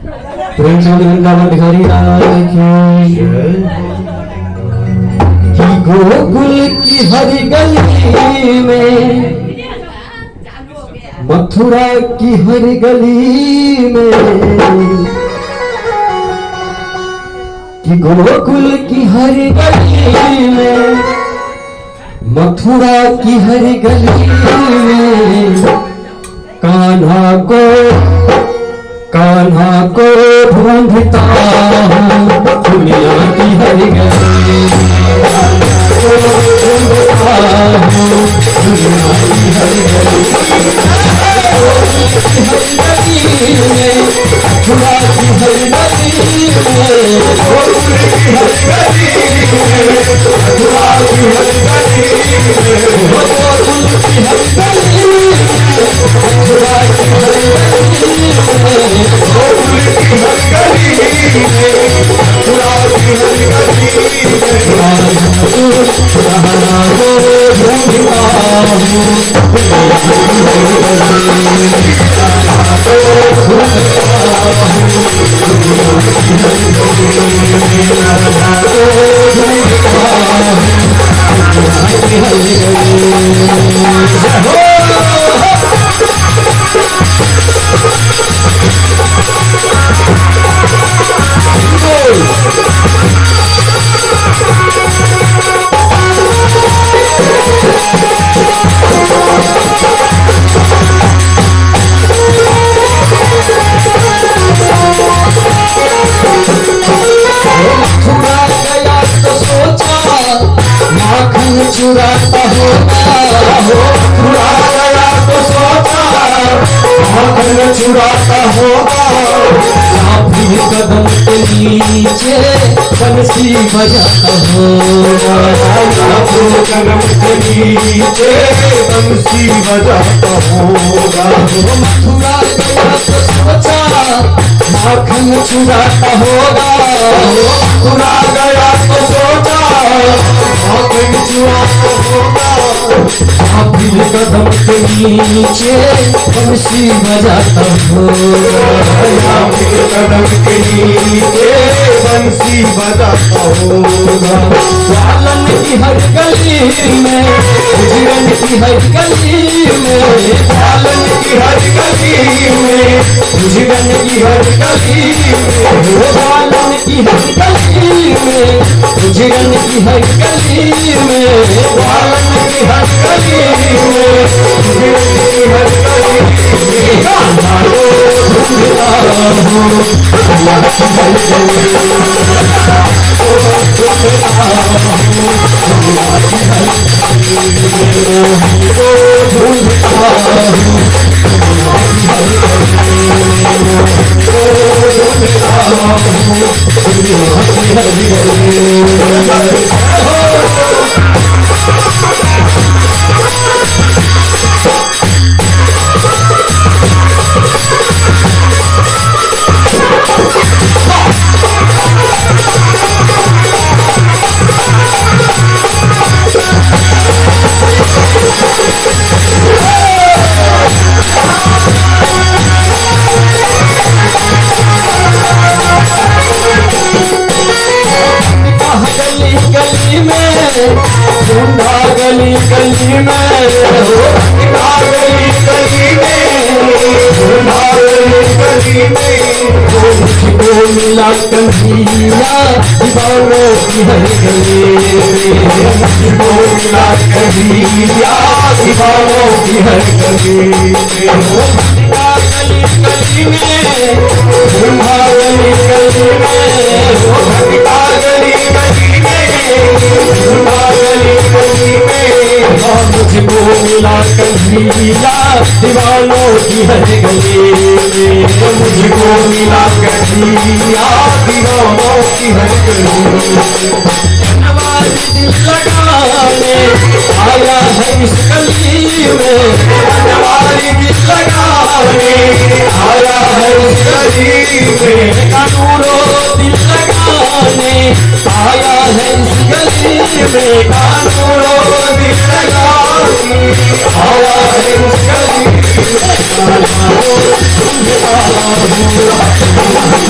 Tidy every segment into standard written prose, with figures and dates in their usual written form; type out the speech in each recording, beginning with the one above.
प्रेम से वृंदावन भिखारी लाल की कि गोकुल की हरी गली में, मथुरा की हरी गली में, कि गोकुल की हरी गली में, मथुरा की हरी गली में, कान्हा को ढूंढता हूँ दुनिया की हरी गली में, ढूंढता हूँ दुनिया की हरी गली में, मथुरा की हरी गली में, गोकुल की हरी गली में, मथुरा की हरी गली में, गोकुल की हरी गली में, मथुरा की हरी गली में, गोकुल की हरी गली में, मथुरा की हरी गली में, कान्हा को ढूंढता हूँ दुनिया की हरी गली में, कान्हा को ढूंढता हूँ दुनिया की हरी गली में, कान्हा को ढूंढता हूँ दुनिया की हरी गली में। चुराता होगा हो, चुरा गया तो सोचा माखन चुराता होगा, काफी कदम के नीचे बंसी बजाता होगा, काफी कदम के नीचे बंसी बजाता होगा, मथुरा गया तो सोचा माखन चुराता होगा, मथुरा गया तो सोचा माखन चुराता होगा, काफी कदम के नीचे बंसी बजाता होगा, काफी कदम के नीचे बंसी बजाता होगा, लालन की हर गली में, उजरन की हर गली में, लालन की हर गली में, उजरन की हर गली में, लालन की हर गली में, उजरन की हर गली में, लालन की हर गली में, उजरन की हर गली में, कान्हा को ढूंढता हूँ दुनिया की हर गली में, कान्हा को ढूंढता हूँ दुनिया की हर गली में, को ढूंढता हूँ दुनिया की हर गली में, को ढूंढता हूँ दुनिया की हर गली में। ढूंढा गली गली में, ढूंढा गली गली में, ढूंढा गली गली में, मुझको मिला कन्हैया दीवानों की हर गली में, मुझको मिला कन्हैया दीवानों की हर गली में, ढूंढा गली गली में, ढूंढा गली गली में, ढूंढा गली गली में, ढूंढा गली गली में, मुझको मिला कन्हैया दीवानों की हर गली में, मुझको मिला कन्हैया दीवानों की हर गली में, नवाज़ दिल लगाने आया है इस गली में, नवाज़ दिल लगाने आया है इस गली में, कानूरो दिल लगाने आया है इस गली में, कानूरो दिल लगाने आया है इस गली में, कान्हा को ढूंढता हूँ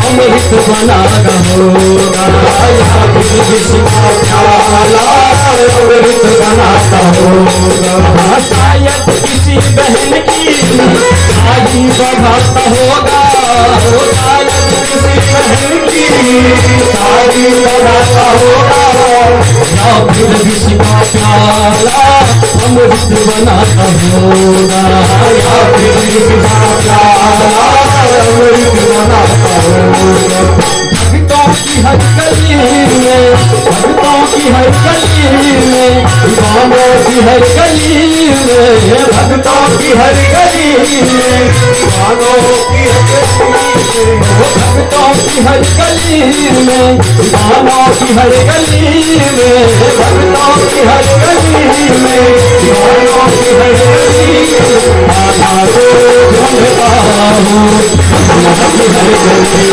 अमृत बना होगा अमृत बनाता होगा। शायद किसी बहन की आयु बढ़ाता होगा, शायद किसी बहन की आयु बढ़ाता होगा, या फिर किसी का प्याला अमृत बनाता होगा, या फिर किसी का प्याला अमृत बनाता होगा। भक्तों की हर गली में, भक्तों की हर गली में, दीवानों की हर गली में, भक्तों की हर गली में, दीवानों की हर गली में, भक्तों की हर गली में, दीवानों की हर गली में, भक्तों की हर गली में, दीवानों की हर गली में, आना को ढूंढता हूँ हर गली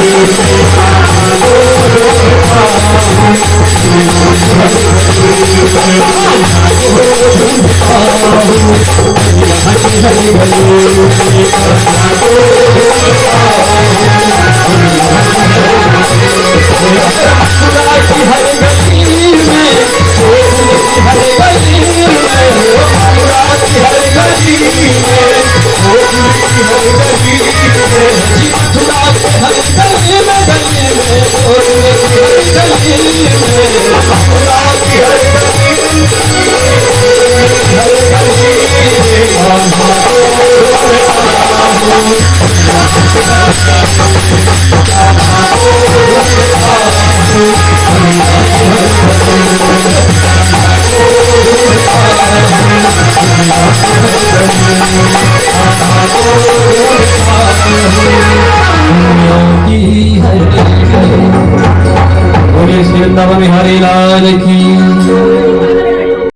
में, बोले श्री वृंदावन बिहारी लाल की।